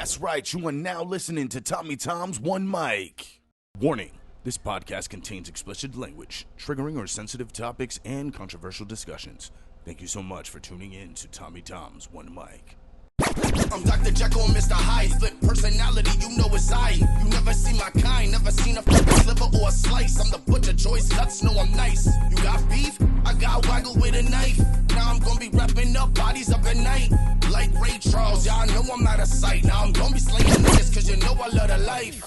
That's right, you are now listening to Tommy Tom's One Mic. Warning, this podcast contains explicit language, triggering or sensitive topics, and controversial discussions. Thank you so much for tuning in to Tommy Tom's One Mic. I'm Dr. Jekyll and Mr. Hyde. Split personality, you know it's I. You never seen my kind, never seen a fucking sliver or a slice. I'm the butcher, choice cuts, know I'm nice. You got beef? I got waggle with a knife. Now I'm gonna be wrapping up bodies up at night. Like Ray Charles, y'all know I'm out of sight. Now I'm gonna be slaying niggas, cause you know I love the life.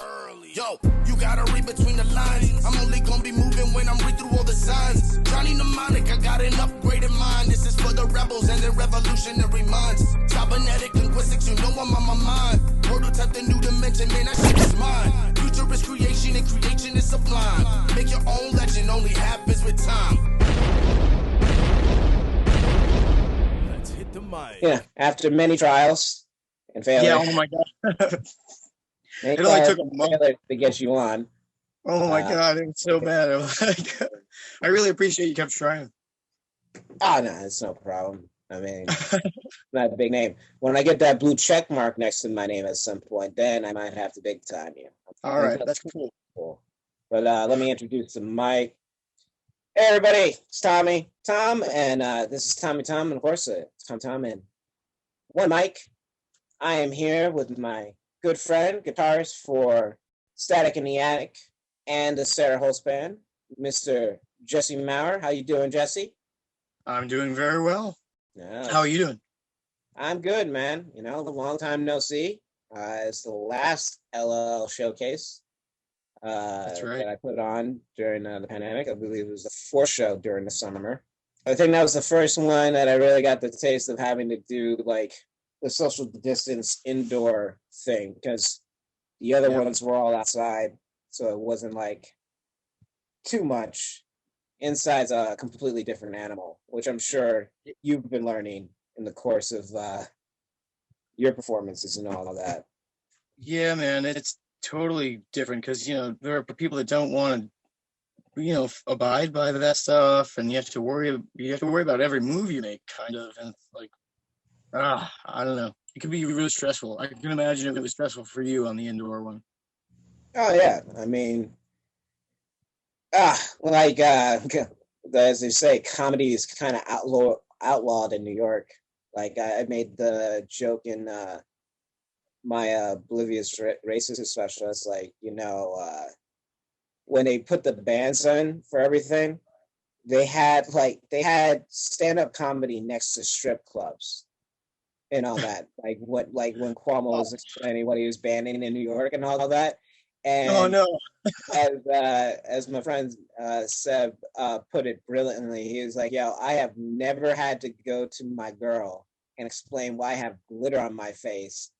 Yo, you gotta read between the lines. I'm only gonna be moving when I'm read through all the signs. Johnny Mnemonic, I got an upgraded mind. This is for the rebels and their revolutionary minds. Cybernetic linguistics, you know I'm on my mind. Prototype the new dimension, man, that shit is mine. Future is creation and creation is sublime. Make your own legend, only happens with time. Let's hit the mic. Yeah, after many trials and failures. Yeah, oh my God. It only took a month to get you on. Oh my God, it was so bad. I really appreciate you kept trying. Oh, no, it's no problem. I mean, not a big name. When I get that blue check mark next to my name at some point, then I might have to big time you. All right, that's cool. But let me introduce the mic. Hey, everybody, it's Tommy Tom, and this is Tommy Tom, and of course, it's Tom and One Mic. I am here with my good friend, guitarist for Static in the Attic and the Sara Hulse band, Mr. Jesse Mower. How you doing, Jesse? I'm doing very well. Yeah. How are you doing? I'm good, man. You know, a long time no see. It's the last LL showcase That's right. that I put on during the pandemic. I believe it was the fourth show during the summer. I think that was the first one that I really got the taste of having to do like the social distance indoor thing, because the other ones were all outside, so it wasn't like too much. Inside's a completely different animal, which I'm sure you've been learning in the course of your performances and all of that. Yeah, man, it's totally different because, you know, there are people that don't want to, you know, abide by that stuff, and you have to worry about every move you make, kind of, and it's like, I don't know. It could be really stressful. I can imagine it was stressful for you on the indoor one. Oh yeah, I mean, like as they say, comedy is kind of outlawed in New York. Like I made the joke in my Oblivious Racist special. It's like, you know, when they put the bands on for everything, they had stand-up comedy next to strip clubs and all that. like when Cuomo was explaining what he was banning in New York and all that. And oh no. as my friend Seb put it brilliantly, he was like, yo, I have never had to go to my girl and explain why I have glitter on my face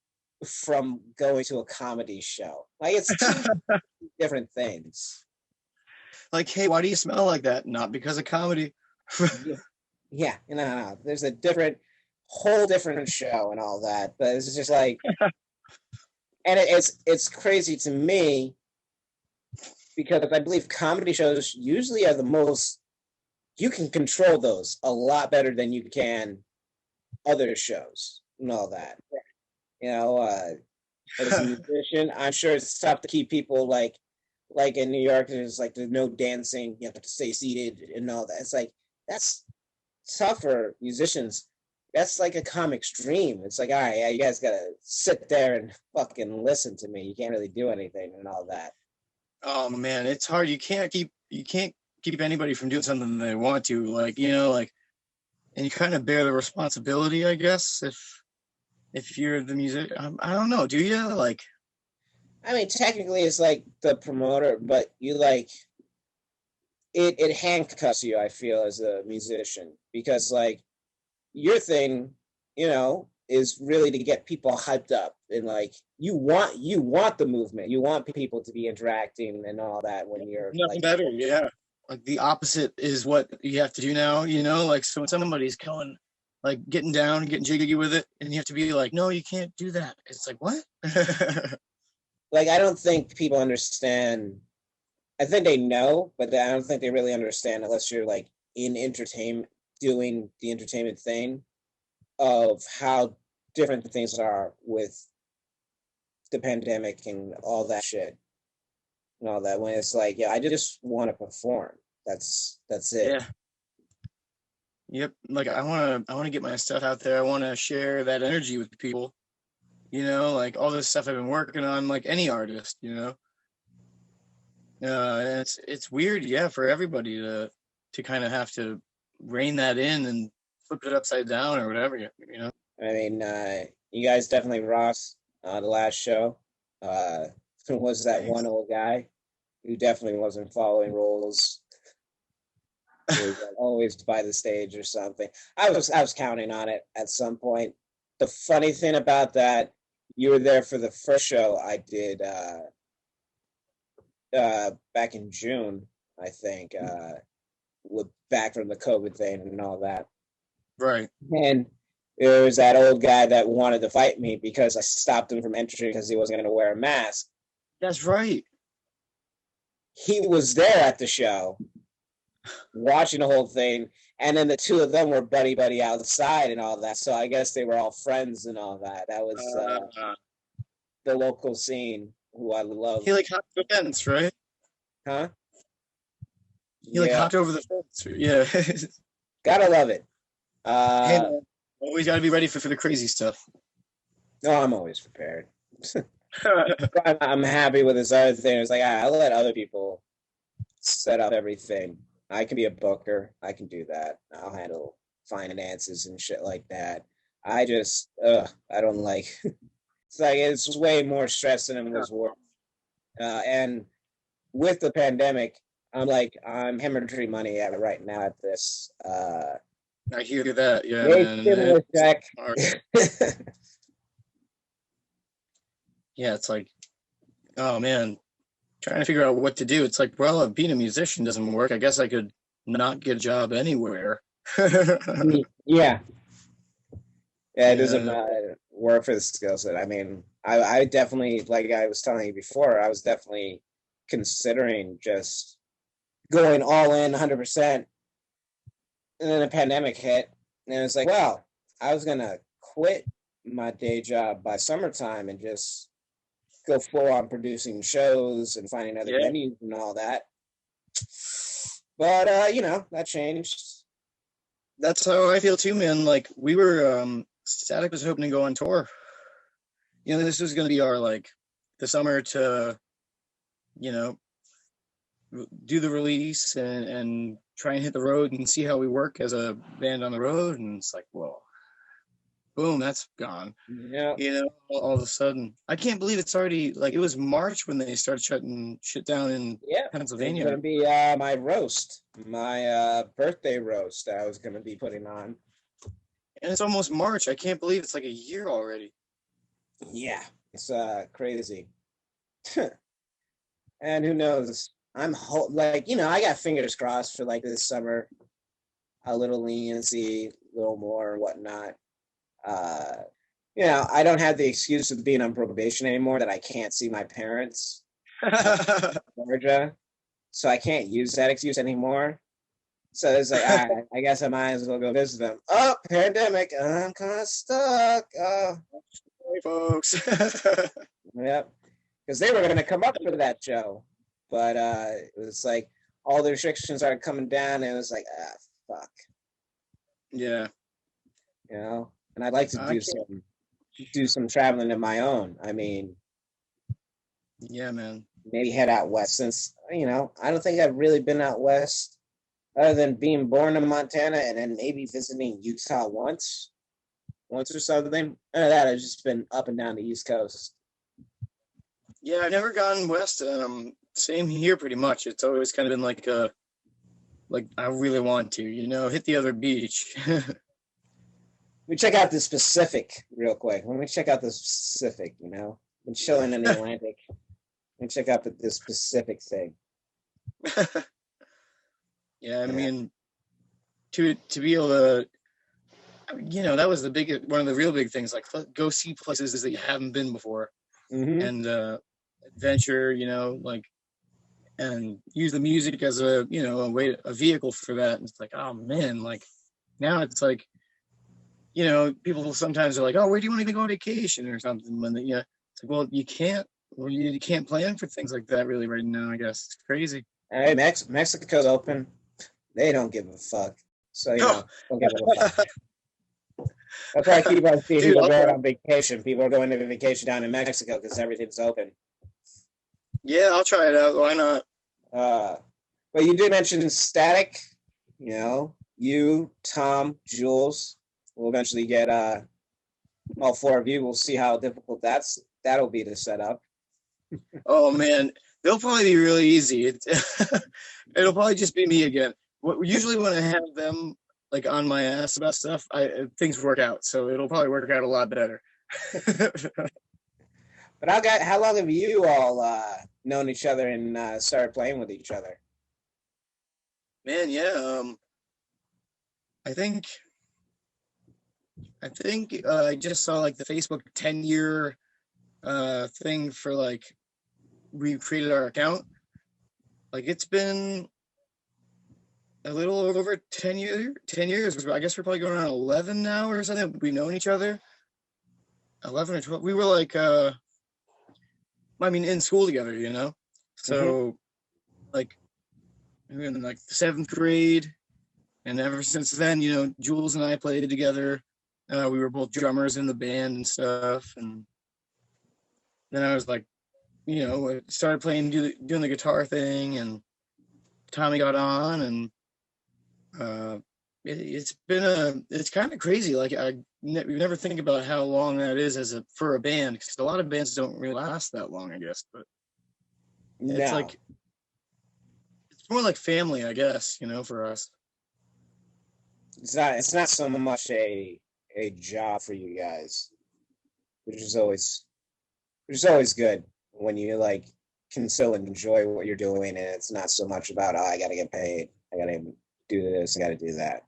from going to a comedy show. Like, it's two different things. Like, hey, why do you smell like that? Not because of comedy. Yeah, no. There's a whole different show and all that, but it's just like, and it's crazy to me because I believe comedy shows usually are the most, you can control those a lot better than you can other shows and all that. You know, as a musician, I'm sure it's tough to keep people like in New York, there's no dancing, you have to stay seated and all that. It's like, that's tough for musicians. That's like a comic's dream. It's like, all right, yeah, you guys gotta sit there and fucking listen to me. You can't really do anything and all that. Oh man, it's hard. You can't keep anybody from doing something they want to, like, you know, like, and you kind of bear the responsibility, I guess, if you're the music. I don't know. Do you? Like, I mean, technically, it's like the promoter, but you like it handcuffs you, I feel, as a musician, because like your thing, you know, is really to get people hyped up, and like you want the movement, you want people to be interacting and all that when you're nothing better. Yeah, like the opposite is what you have to do now, you know, like, so when somebody's going, like, getting down, getting jiggy with it, and you have to be like, no, you can't do that. It's like, what? Like, I don't think people understand. I think they know, but I don't think they really understand unless you're like in entertainment, doing the entertainment thing, of how different things are with the pandemic and all that shit and all that, when it's like, yeah, I just want to perform. That's it. Yeah. Yep. Like I wanna get my stuff out there. I wanna share that energy with people. You know, like all this stuff I've been working on, like any artist, you know. And it's weird, yeah, for everybody to kind of have to rein that in and flip it upside down or whatever, you know. I mean, you guys definitely rocked the last show. Was that one old guy who definitely wasn't following rules? He was always by the stage or something. I was counting on it at some point. The funny thing about that, you were there for the first show I did back in June, I think, back from the COVID thing and all that. Right. And there was that old guy that wanted to fight me because I stopped him from entering because he wasn't going to wear a mask. That's right. He was there at the show, watching the whole thing, and then the two of them were buddy outside and all that. So I guess they were all friends and all that. That was the local scene, who I love. He like hopped the fence, right? Huh? He like hopped over the fence. Yeah. Gotta love it. Hey, man, always got to be ready for the crazy stuff. No, I'm always prepared. I'm happy with this other thing. It's like, I'll let other people set up everything. I can be a booker. I can do that. I'll handle finances and shit like that. I just, I don't like. It's like it's way more stress than it was worth. And with the pandemic, I'm hemorrhaging money right now at this. I hear that, yeah, man. Check. Yeah, it's like, oh man, trying to figure out what to do. It's like, well, if being a musician doesn't work, I guess I could not get a job anywhere. Yeah, it doesn't work for the skill set. I mean, I definitely, like I was telling you before, I was definitely considering just going all in 100%. And then the pandemic hit, and it was like, well, I was going to quit my day job by summertime and just go full on producing shows and finding other venues and all that. But, that changed. That's how I feel too, man. Like, we were, Static was hoping to go on tour. You know, this was going to be our, like, the summer to, do the release and try and hit the road and see how we work as a band on the road. And it's like, whoa, boom, that's gone. Yeah. All of a sudden. I can't believe it's already, like, it was March when they started shutting shit down in Pennsylvania. It's going to be my roast, my birthday roast I was going to be putting on. And it's almost March. I can't believe it's like a year already. Yeah, it's crazy. And who knows? I got fingers crossed for like this summer, a little leniency, a little more and whatnot. I don't have the excuse of being on probation anymore that I can't see my parents in Georgia, so I can't use that excuse anymore. So it's like, I guess I might as well go visit them. Oh, pandemic, I'm kind of stuck. Hey, folks. Yep, because they were going to come up for that show. But it was like all the restrictions started coming down, and it was like, fuck. Yeah. And I'd like to do some traveling of my own. I mean, yeah, man. Maybe head out west, since I don't think I've really been out west, other than being born in Montana and then maybe visiting Utah once or something. Other than that, I've just been up and down the East Coast. Yeah, I've never gone west. Same here, pretty much. It's always kind of been like I really want to, hit the other beach. We check out the Pacific real quick. Let me check out the Pacific. Been chilling in the Atlantic. Let me check out this Pacific thing. Yeah, I mean, to be able to, that was one of the real big things. Like, go see places that you haven't been before, and adventure. And use the music as a vehicle for that. And it's like, oh man, like now it's like, people sometimes are like, oh, where do you want to go on vacation or something? When it's It's like, well, you can't plan for things like that really right now, I guess. It's crazy. Hey, Mexico's open. They don't give a fuck. So, don't give a fuck. That's why I keep on seeing people going on vacation. People are going to vacation down in Mexico because everything's open. Yeah, I'll try it out. Why not? But you did mention Static. You, Tom, Jules. We'll eventually get all four of you. We'll see how difficult that'll be to set up. Oh man, they'll probably be really easy. It'll probably just be me again. Usually when I have them like on my ass about stuff, things work out. So it'll probably work out a lot better. But how long have you all known each other and started playing with each other? Man, yeah. I think I just saw like the Facebook 10-year thing for like we created our account. Like it's been a little over 10 years. I guess we're probably going on 11 now or something. We've known each other 11 or 12. We were like in school together, so like we were in like the 7th grade, and ever since then, Jules and I played together. We were both drummers in the band and stuff, and then I was like, I started playing, doing the guitar thing, and Tommy got on, and it's kind of crazy. Like we never think about how long that is for a band, because a lot of bands don't really last that long, I guess. But it's like it's more like family, I guess. For us. It's not so much a job for you guys, which is always good when you like can still enjoy what you're doing, and it's not so much about I gotta get paid, I gotta do this, I gotta do that.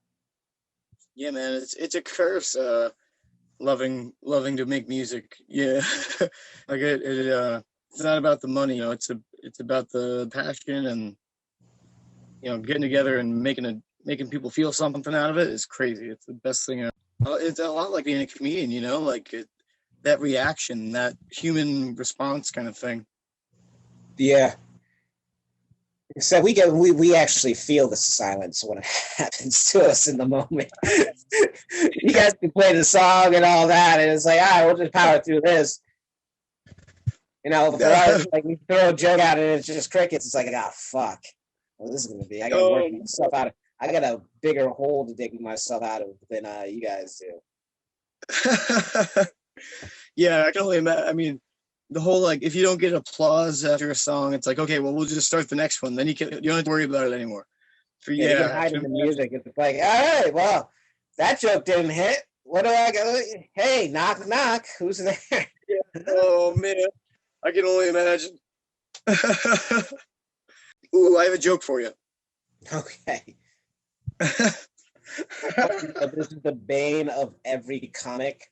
Yeah, man, it's a curse loving to make music. Yeah. Like it's not about the money, it's about the passion, and getting together and making people feel something out of it is crazy. It's the best thing ever. It's a lot like being a comedian, like that reaction, that human response kind of thing. Yeah. So we actually feel the silence when it happens to us in the moment. You guys can play the song and all that, and it's like, all right, we'll just power through this. For us, like we throw a joke out and it's just crickets. It's like, fuck. Well, this is gonna be. I gotta work myself out. I got a bigger hole to dig myself out of than you guys do. Yeah, I can only imagine. The whole, like, if you don't get applause after a song, it's like, okay, well, we'll just start the next one. Then you don't have to worry about it anymore. You can hide in the music. It's like, all right, well, that joke didn't hit. What do I go? Hey, knock, knock. Who's there? Yeah. Oh, man. I can only imagine. Ooh, I have a joke for you. Okay. This is the bane of every comic.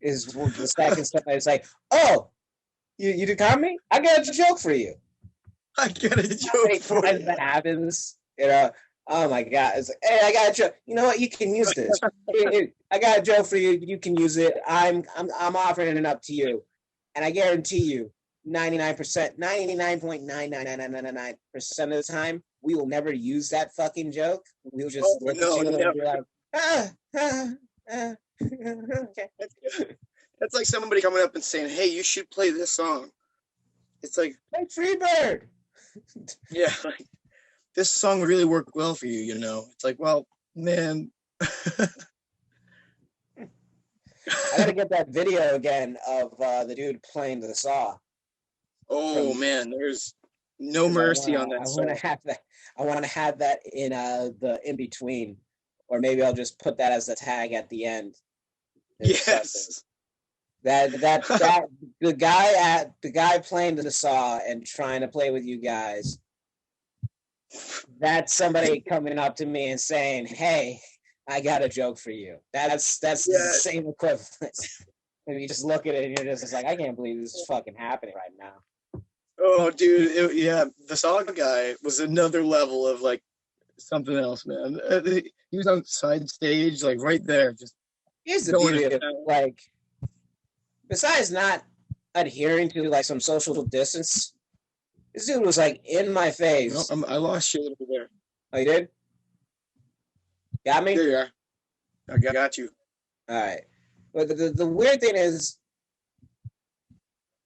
Is the second step. It's like, oh, you did comedy? I got a joke for you. I got a joke for you. That happens, oh my God. It's like, hey, I got a joke. You know what? You can use this. I got a joke for you. You can use it. I'm offering it up to you. And I guarantee you, 99.99999% of the time, we will never use that fucking joke. We'll just look at you and be like, okay. That's like somebody coming up and saying, hey, you should play this song. It's like, hey, Freebird. Yeah, like, this song would really work well for you, It's like, well, man. I gotta get that video again of the dude playing the saw. Oh man, there's no mercy on that song. I want to have that in the in between, or maybe I'll just put that as the tag at the end. Yes. That the guy playing the saw and trying to play with you guys. That's somebody coming up to me and saying, "Hey, I got a joke for you." That's the same equivalent. And you just look at it and you're just like, I can't believe this is fucking happening right now. Oh, dude, the saw guy was another level of like something else, man. He was on side stage, like right there, just. Here's the beauty of it, like, besides not adhering to like some social distance. This dude was like in my face. No, I lost you a little bit there. Oh, you did? Got me? There you are. I got you. All right. But the weird thing is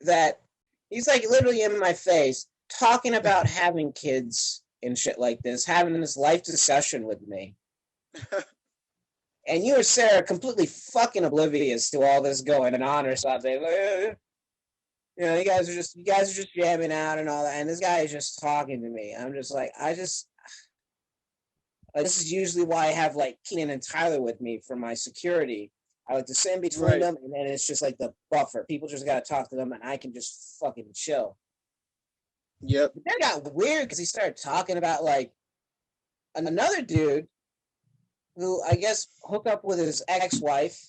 that he's like literally in my face talking about having kids and shit like this, having this life discussion with me. And you and Sarah are completely fucking oblivious to all this going on or something. You know, you guys are just jamming out and all that, and this guy is just talking to me. I'm just like, this is usually why I have like Keenan and Tyler with me for my security. I like to sit in between them, and then it's just like the buffer. People just gotta talk to them, and I can just fucking chill. Yep. But that got weird because he started talking about like another dude who I guess hooked up with his ex-wife.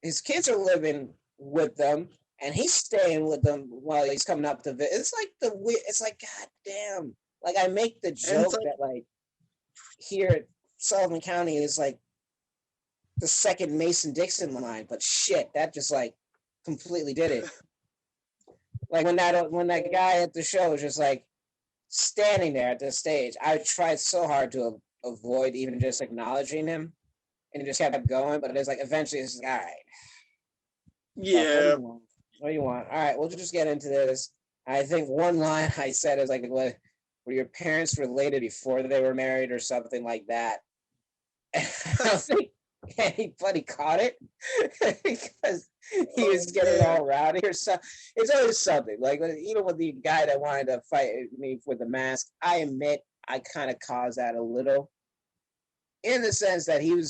His kids are living with them, and he's staying with them while he's coming up to visit. It's like, god damn. Like, I make the joke that like here at Sullivan County is like the second Mason-Dixon line, but shit, that just like completely did it. Like when that guy at the show was just like standing there at the stage, I tried so hard to avoid even just acknowledging him, and it just kept going. But it's like eventually it's like, all right, yeah. What do you want? All right, we'll just get into this. I think one line I said is like, "Were your parents related before they were married, or something like that?" And I don't think anybody caught it because he was getting all rowdy or something. It's always something. Like even with the guy that wanted to fight me with the mask, I admit I kind of caused that a little, in the sense that he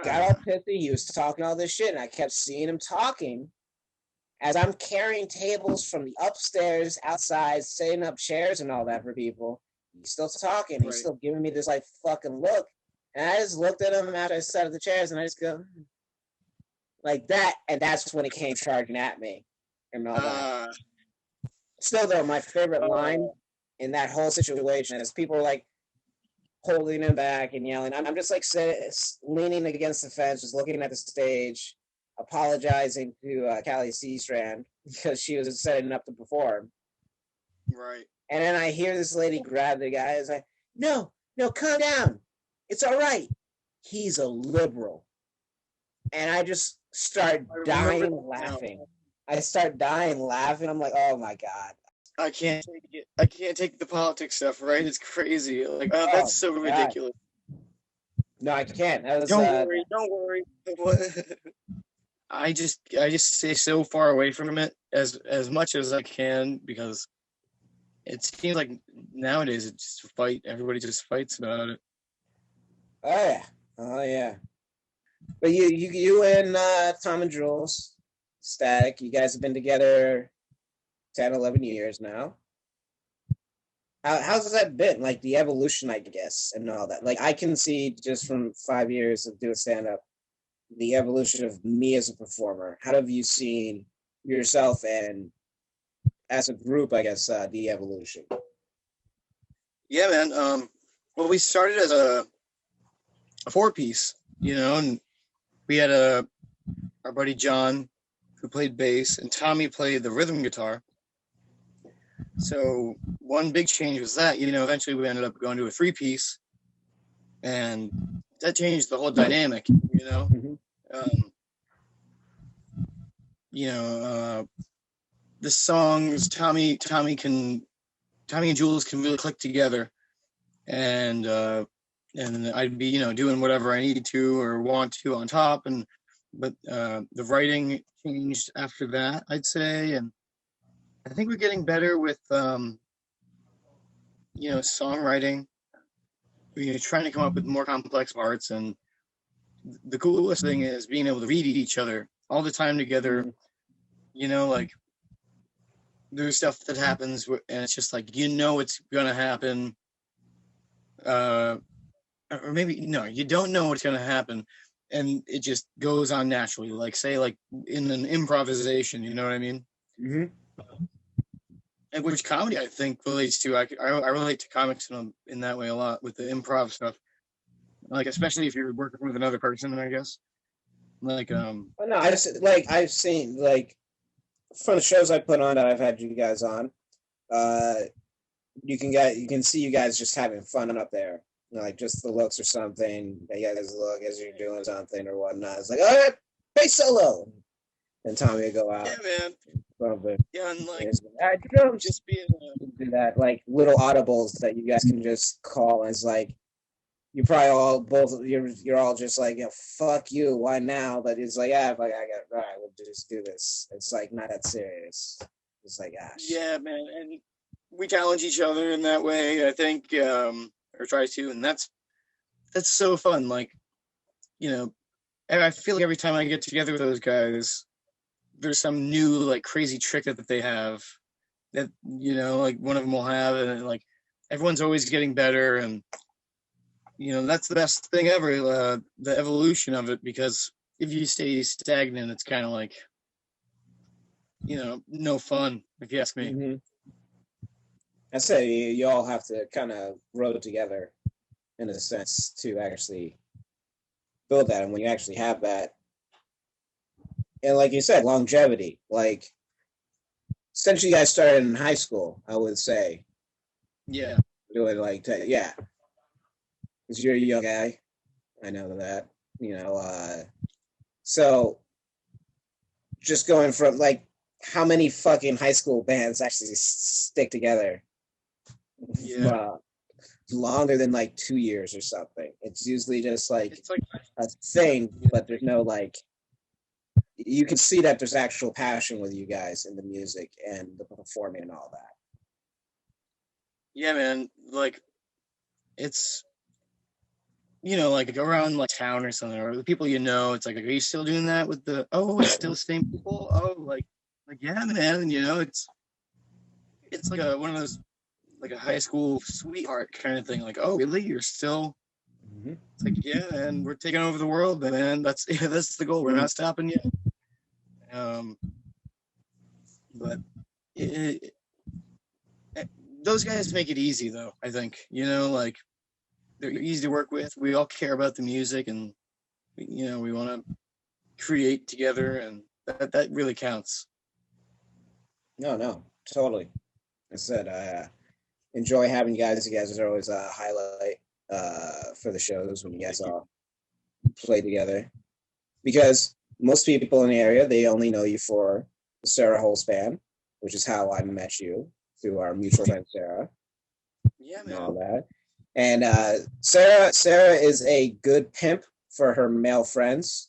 got all pissy. He was talking all this shit, and I kept seeing him talking as I'm carrying tables from the upstairs outside, setting up chairs and all that for people. He's still talking. He's still giving me this like fucking look. And I just looked at him after I set up the chairs, and I just go like that. And that's when he came charging at me and all that. Still, though, my favorite line in that whole situation is people were like holding him back and yelling. I'm just like leaning against the fence, just looking at the stage, apologizing to Callie Seastrand because she was setting up to perform. Right. And then I hear this lady grab the guy. It's like, no, calm down. It's all right. He's a liberal. And I just start dying laughing. I start dying laughing. I'm like, oh my God. I can't take it. I can't take the politics stuff, right? It's crazy. Like, that's so ridiculous. No, I can't. That was, don't worry. I just stay so far away from it as much as I can, because it seems like nowadays it's just a fight. Everybody just fights about it. Oh yeah. But you and Tom and Jules Static, you guys have been together 10, 11 years now. How's that been? Like the evolution, I guess, and all that. Like I can see just from 5 years of doing stand-up, the evolution of me as a performer. How have you seen yourself and as a group, I guess, the evolution? Yeah, man. Well, we started as a 4-piece, and we had our buddy John, who played bass, and Tommy played the rhythm guitar. So one big change was that, eventually we ended up going to a 3-piece, and that changed the whole dynamic, Mm-hmm. The songs, Tommy and Jules can really click together, and I'd be, doing whatever I need to or want to on top, but the writing changed after that, I'd say, and I think we're getting better with songwriting. We're trying to come up with more complex parts, and the coolest thing is being able to read each other all the time together. Like there's stuff that happens and it's just like, it's gonna happen, or maybe you don't know what's gonna happen, and it just goes on naturally, like say like in an improvisation, you know what I mean? Mm-hmm. And which comedy I think relates to. I relate to comics in that way a lot with the improv stuff, like especially if you're working with another person, I guess. Like Oh, no, I've seen like from the shows I put on that I've had you guys on. You can see you guys just having fun up there. Like just the looks or something. You guys look as you're doing something or whatnot. It's like, all right, bass solo. And Tommy would go out. yeah, man. Something. Yeah, and like All right, drums. just being Do that, like little audibles that you guys can just call. And it's like you probably all both you're all just like, yeah, fuck you, why now? But it's like, yeah, like I got all right, we'll just do this. It's like not that serious. It's like, gosh. yeah, man, and we challenge each other in that way, I think, or try to, and that's so fun. Like, you know, and I feel like every time I get together with those guys, there's some new like crazy trick that they have that, you know, like one of them will have, and like everyone's always getting better, and you know, that's the best thing ever, the evolution of it, because if you stay stagnant, it's kind of like, you know, no fun, if you ask me. Mm-hmm. I say you all have to kind of grow together in a sense to actually build that. And when you actually have that, and like you said, longevity, like since you guys started in high school, I would say, Yeah. doing like, yeah, because you're a young guy. I know that, you know, so just going from like, how many fucking high school bands actually stick together? Yeah. Longer than like 2 years or something. It's usually just like It's like a thing, but there's no like, you can see that there's actual passion with you guys in the music and the performing and all that. yeah, man, like it's, you know, like around like town or something, or the people you know, it's like, are you still doing that with the, oh, it's still the same people? Oh, like yeah, man, and you know, it's like one of those, like a high school sweetheart kind of thing. Like, oh, really? You're still? Mm-hmm. It's like, yeah, and we're taking over the world, man. That's that's the goal. We're not stopping yet. But those guys make it easy, though. I think, you know, like they're easy to work with. We all care about the music, and you know, we want to create together, and that really counts. No, totally. I said I enjoy having you guys. You guys are always a highlight for the shows when you guys all play together. Because most people in the area, they only know you for the Sara Hulse band, which is how I met you through our mutual friend Sara. Yeah, And man. all that. And Sara is a good pimp for her male friends.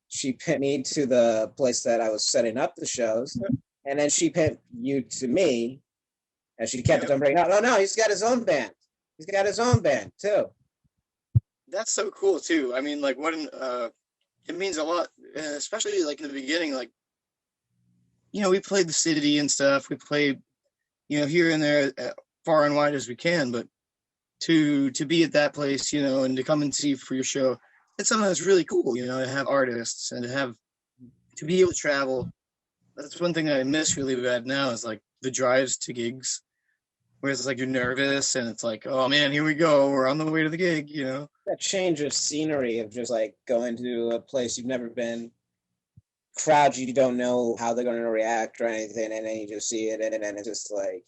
She pimped me to the place that I was setting up the shows, and then she pimped you to me, and she kept on bringing up, no, he's got his own band. He's got his own band too. That's so cool too. I mean, like what it means a lot, especially like in the beginning. Like, you know, we played the city and stuff. We played, you know, here and there, far and wide as we can. But to be at that place, you know, and to come and see for your show, it's something that's really cool. You know, to have artists and to be able to travel. That's one thing that I miss really bad now is like the drives to gigs, where it's like you're nervous and it's like, oh man, here we go, we're on the way to the gig, you know. That change of scenery of just like going to a place you've never been, crowd you don't know how they're going to react or anything, and then you just see it, and then it's just like,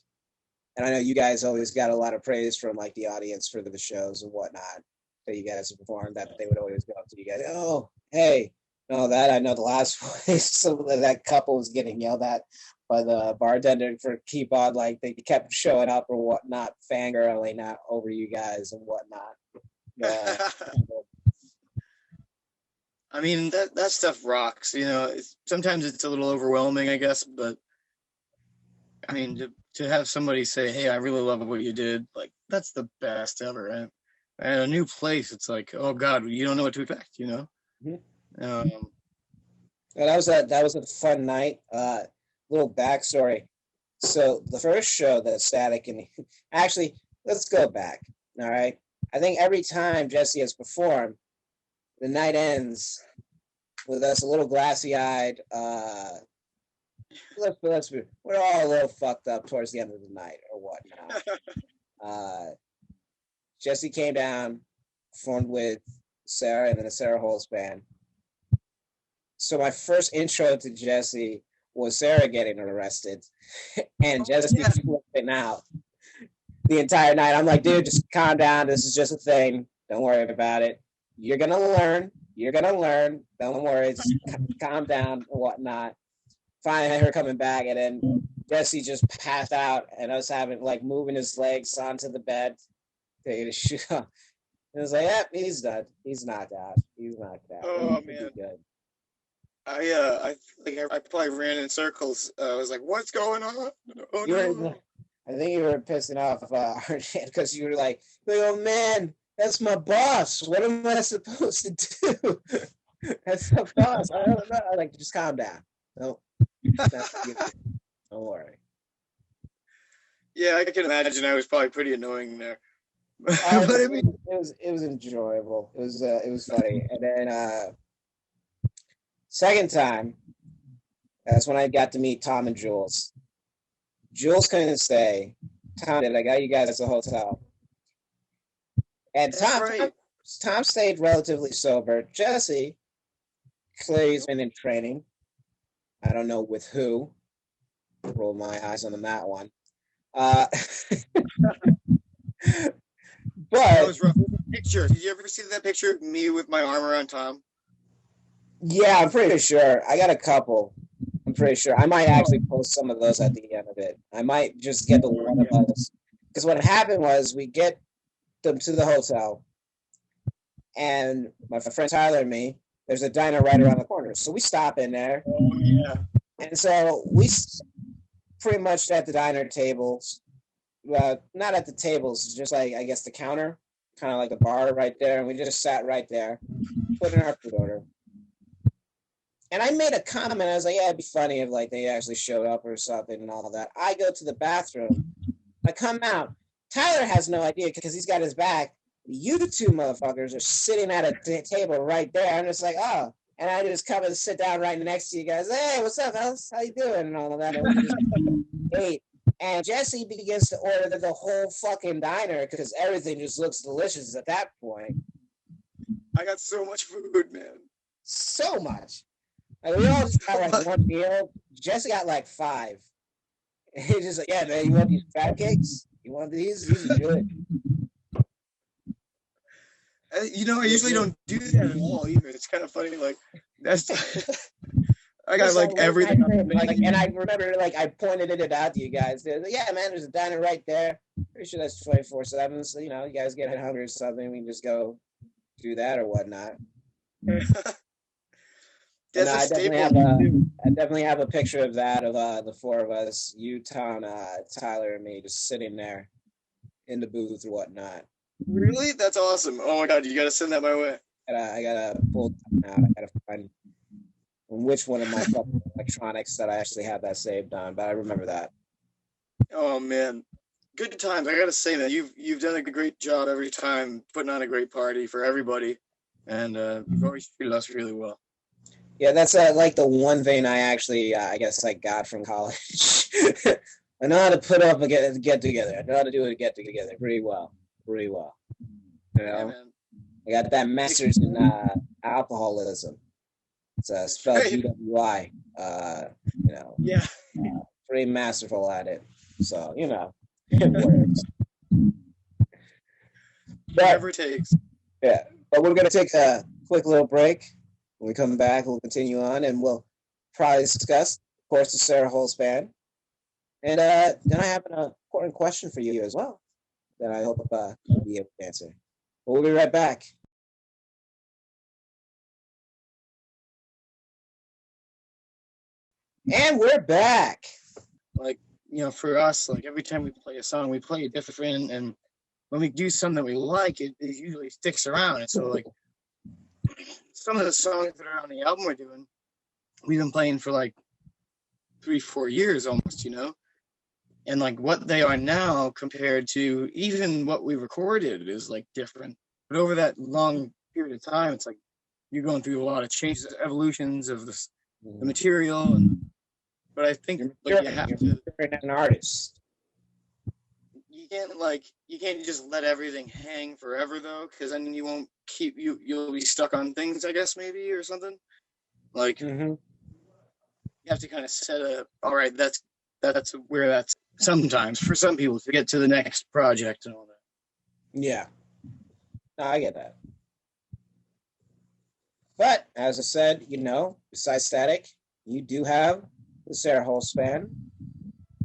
and I know you guys always got a lot of praise from like the audience for the shows and whatnot that you guys performed, that they would always go up to you guys, oh, hey, no, that I know the last place, so that couple was getting yelled at by the bartender for keep on, like they kept showing up or whatnot, fangirling not over you guys and whatnot. I mean, that stuff rocks, you know. Sometimes it's a little overwhelming, I guess, but I mean, to have somebody say, hey, I really love what you did, like that's the best ever. And a new place, it's like, oh god, you don't know what to expect, you know. Mm-hmm. That was a fun night. Little backstory. So the first show that Static and actually, let's go back. All right. I think every time Jesse has performed, the night ends with us a little glassy-eyed. We're all a little fucked up towards the end of the night or whatnot. Jesse came down, performed with Sara and then the Sara Hulse band. So my first intro to Jesse was Sara getting arrested, and Jesse flipping out the entire night. I'm like, dude, just calm down. This is just a thing. Don't worry about it. You're gonna learn. You're gonna learn. Don't worry. Just calm down and whatnot. Finally, her coming back, and then Jesse just passed out, and us having like moving his legs onto the bed, taking his shoe off. It was like, yeah, he's done. He's knocked out. He's knocked out. Oh man, good. I probably ran in circles. I was like, what's going on? Oh no. I think you were pissing off Arnett because you were like, oh man, that's my boss. What am I supposed to do? That's my boss. I don't know. Like, just calm down. Don't worry. Yeah, I can imagine I was probably pretty annoying there. But I mean, it was enjoyable. It was funny. And then second time, that's when I got to meet Tom and Jules. Jules couldn't stay. Tom did. I got you guys at the hotel. And Tom stayed relatively sober. Jesse, clearly he's been in training. I don't know with who. Roll my eyes on that one. But that was rough. Picture. Did you ever see that picture of me with my arm around Tom? Yeah, I'm pretty sure. I got a couple. I'm pretty sure. I might actually post some of those at the end of it. I might just get the one of those. Because what happened was we get them to the hotel, and my friend Tyler and me, there's a diner right around the corner. So we stop in there. Oh, yeah. And so we pretty much at the diner tables, not at the tables, just like, I guess, the counter, kind of like a bar right there. And we just sat right there, put in our food order. And I made a comment. I was like, yeah, it'd be funny if like they actually showed up or something and all of that. I go to the bathroom. I come out. Tyler has no idea because he's got his back. You two motherfuckers are sitting at a table right there. I'm just like, oh. And I just come and sit down right next to you guys. Hey, what's up, fellas? How you doing? And all of that. And Jesse begins to order the whole fucking diner because everything just looks delicious at that point. I got so much food, man. So much. Like, we all just got like one meal. Jesse got like 5. And he's just like, yeah, man, you want these crab cakes? You want these? These are good. You know, I usually don't do that at all either. It's kind of funny. Like, that's I got like everything. And I remember, like, I pointed it out to you guys. Like, yeah, man, there's a diner right there. Pretty sure that's 24/7. So, you know, you guys get hungry or something, we can just go do that or whatnot. I definitely have a picture of that of the 4 of us, you, Tom, Tyler, and me, just sitting there in the booth or whatnot. Really? That's awesome. Oh my god, you gotta send that my way. I gotta pull it out. I gotta find which one of my fucking electronics that I actually have that saved on, but I remember that. Oh man, good times. I gotta say that you've done a great job every time putting on a great party for everybody, and you've always treated us really well. Yeah, that's like the one thing I actually I guess I got from college. I know how to put up a get together. I know how to do a get together pretty well. You know, yeah, I got that master's in alcoholism. It's spelled UWI. You know, yeah, pretty masterful at it. So you know, it works. Whatever it takes. Yeah, but we're gonna take a quick little break. When we come back, we'll continue on, and we'll probably discuss, of course, the Sara Hulse band. And then I have an important question for you as well that I hope you'll be able to answer. But we'll be right back. And we're back. Like, you know, for us, like every time we play a song, we play it different, and when we do something that we like, it usually sticks around. And so, like, some of the songs that are on the album we're doing, we've been playing for like 3-4 years almost, you know? And like what they are now compared to even what we recorded is like different. But over that long period of time, it's like you're going through a lot of changes, evolutions of the material. But I think like, you have to. You're an artist. You can't just let everything hang forever though, because then you won't you'll be stuck on things, I guess, maybe, or something. Like Mm-hmm. you have to kind of all right, that's where that's sometimes for some people to get to the next project and all that. Yeah. No, I get that. But as I said, besides Static, you do have the Sara Hulse band,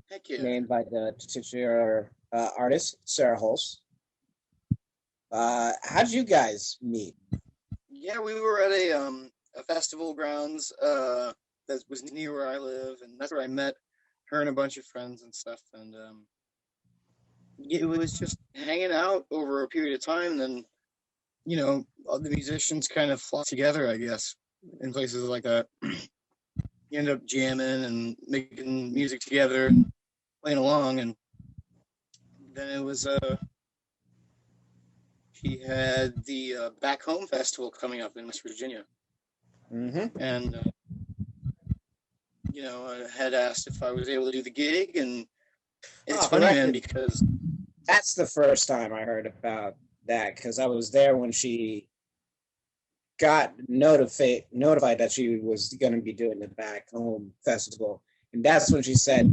Heck yeah. named by the titular artist, Sara Hulse. How did you guys meet? Yeah, we were at a festival grounds that was near where I live, and that's where I met her and a bunch of friends and stuff. And it was just hanging out over a period of time. And then, all the musicians kind of flock together, I guess, in places like that. You end up jamming and making music together, and playing along, and then it was she had the Back Home Festival coming up in West Virginia. Mm-hmm. And I had asked if I was able to do the gig, and it's funny, man, because that's the first time I heard about that, because I was there when she got notified that she was going to be doing the Back Home Festival, and that's when she said,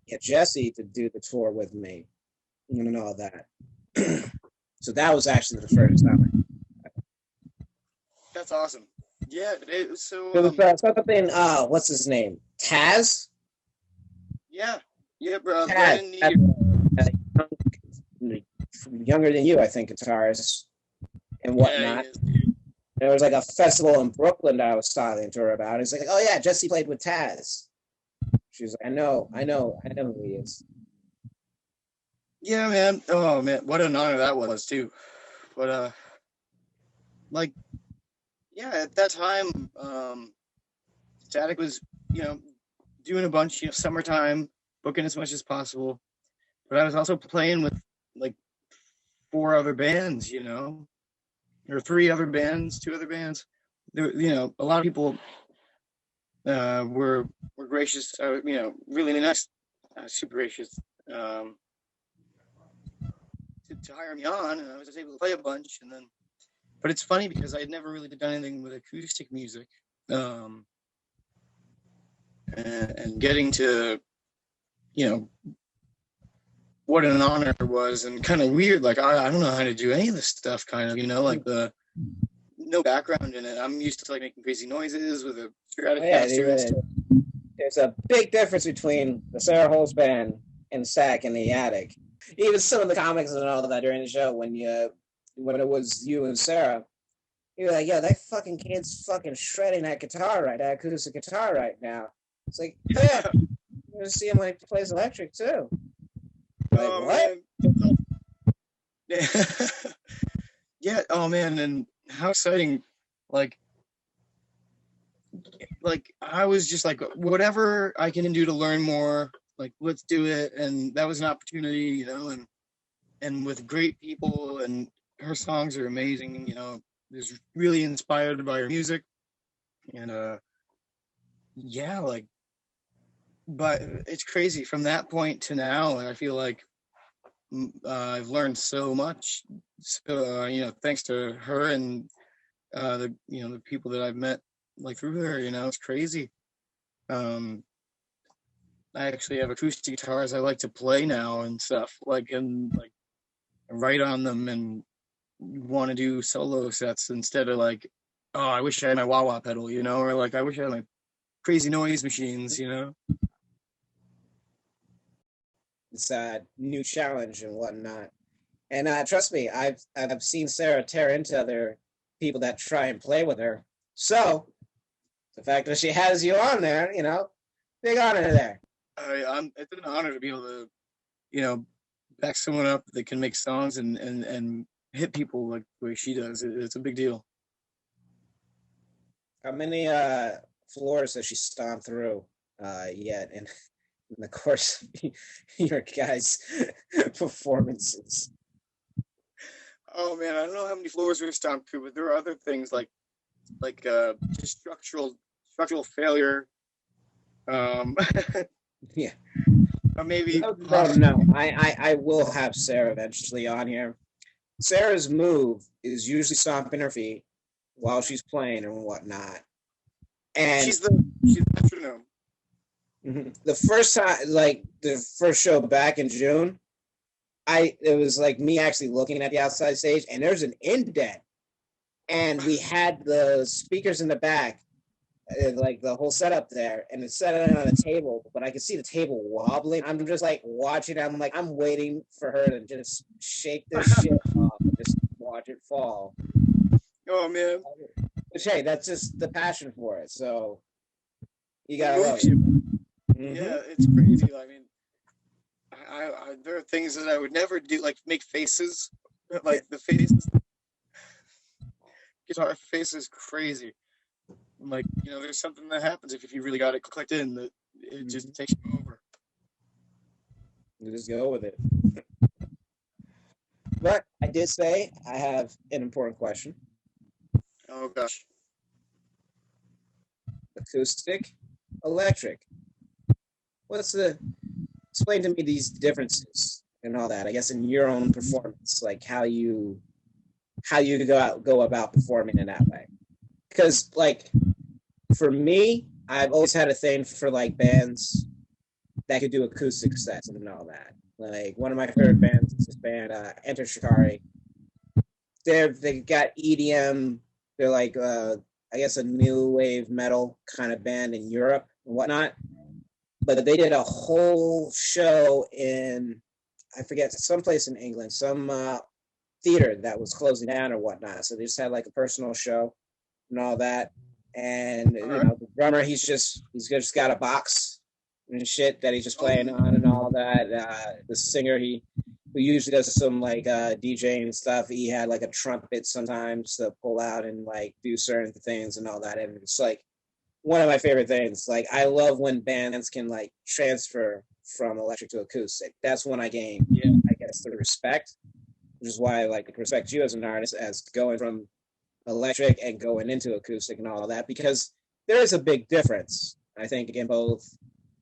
"Get Jesse to do the tour with me," and all that. So that was actually the first time. That's awesome. Yeah, it was so. It was something. What's his name? Taz. Yeah, bro. Taz, younger than you, I think, guitarist and whatnot. Yeah, there was like a festival in Brooklyn that I was talking to her about. He's like, "Oh yeah, Jesse played with Taz." She's like, I know who he is." Yeah, man. Oh man, what an honor that was too. But at that time, Static was, doing a bunch, summertime, booking as much as possible. But I was also playing with like 4 other bands, or 3 other bands, 2 other bands. There, a lot of people were gracious, really nice, super gracious, to hire me on, and I was able to play a bunch. And then, but it's funny because I had never really done anything with acoustic music, and getting to, what an honor it was, and kind of weird. Like I don't know how to do any of this stuff, kind of, like the no background in it. I'm used to like making crazy noises with a Stratocaster and stuff. There's a big difference between the Sara Hulse band and Static in the Attic. Even some of the comics and all that during the show, when it was you and Sarah, you're like, "Yo, that fucking kid's fucking shredding that acoustic guitar right now." It's like, yeah, you're gonna see him when he plays electric too. Like, what? Yeah. Oh man, and how exciting! Like I was just like, whatever I can do to learn more, like let's do it. And that was an opportunity, and with great people, and her songs are amazing. Is really inspired by her music, and but it's crazy from that point to now. I feel like I've learned so much. So, thanks to her and the people that I've met like through her. It's crazy. I actually have acoustic guitars I like to play now and stuff, and write on them and want to do solo sets instead of like, oh, I wish I had my wah-wah pedal, or like I wish I had my crazy noise machines, It's a new challenge and whatnot. And trust me, I've seen Sarah tear into other people that try and play with her. So the fact that she has you on there, big honor there. It's an honor to be able to, back someone up that can make songs and hit people like the way she does. It's a big deal. How many floors has she stomped through yet in the course of your guys' performances? Oh man, I don't know how many floors we've stomped through, but there are other things like just structural failure. Yeah. Or maybe. No. I will have Sarah eventually on here. Sarah's move is usually stomping her feet while she's playing and whatnot. And she's the metronome. The first time, like the first show back in June, it was like me actually looking at the outside stage, and there's an indent, and we had the speakers in the back, like the whole setup there, and it's set on a table, but I could see the table wobbling. I'm just like watching. I'm like, I'm waiting for her to just shake this shit off and just watch it fall. Oh man! Which, hey, that's just the passion for it. So you gotta love it. Yeah, it's crazy. I mean, I there are things that I would never do, like make faces, like the faces. Guitar face is crazy. Like, you know, there's something that happens if you really got it clicked in that it just takes you over. You just go with it. But I did say I have an important question. Oh gosh. Acoustic, electric. Explain to me these differences and all that, I guess, in your own performance, like how you go about performing in that way. Because, like, for me, I've always had a thing for, like, bands that could do acoustic sets and all that. Like, one of my favorite bands is this band, Enter Shikari. They got EDM. They're like, I guess, a new wave metal kind of band in Europe and whatnot. But they did a whole show in, I forget, someplace in England, some theater that was closing down or whatnot. So they just had like a personal show and all that. And you know, the drummer, he's just got a box and shit that he's just playing on and all that. The singer, who usually does some like DJing and stuff, he had like a trumpet sometimes to pull out and like do certain things and all that. And it's like one of my favorite things. Like, I love when bands can like transfer from electric to acoustic. That's when I gain, I guess, the respect, which is why I like respect you as an artist, as going from electric and going into acoustic and all that, because there is a big difference, I think, in both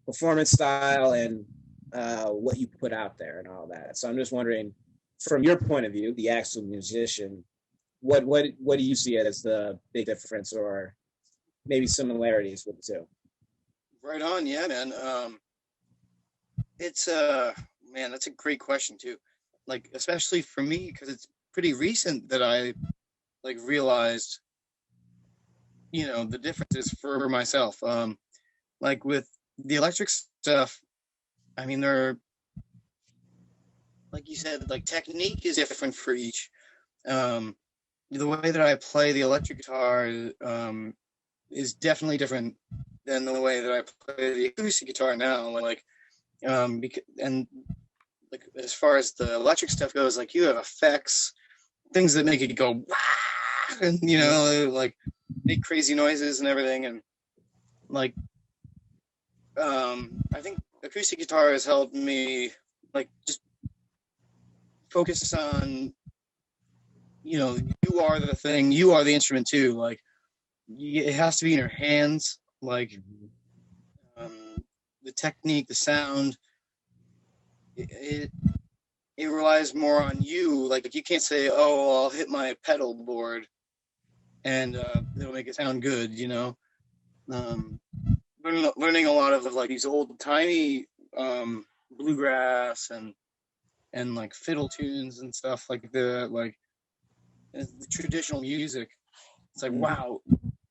performance style and what you put out there and all that. So I'm just wondering, from your point of view, the actual musician, what do you see as the big difference or maybe similarities with the two? Right on, yeah, man. It's man, that's a great question too. Like, especially for me, because it's pretty recent that I like realized, you know, the differences for myself. Like with the electric stuff, I mean, they're, like you said, like technique is different for each. The way that I play the electric guitar is definitely different than the way that I play the acoustic guitar now. Like, and like as far as the electric stuff goes, like you have effects, things that make it go wah, and you know, like make crazy noises and everything. And like, I think acoustic guitar has helped me like just focus on, you know, you are the thing, you are the instrument too. Like, it has to be in your hands. Like, the technique, the sound, it relies more on you. Like, you can't say, oh, I'll hit my pedal board and it'll make it sound good, you know. Learning a lot of like these old timey bluegrass and like fiddle tunes and stuff, like the traditional music. It's like, wow,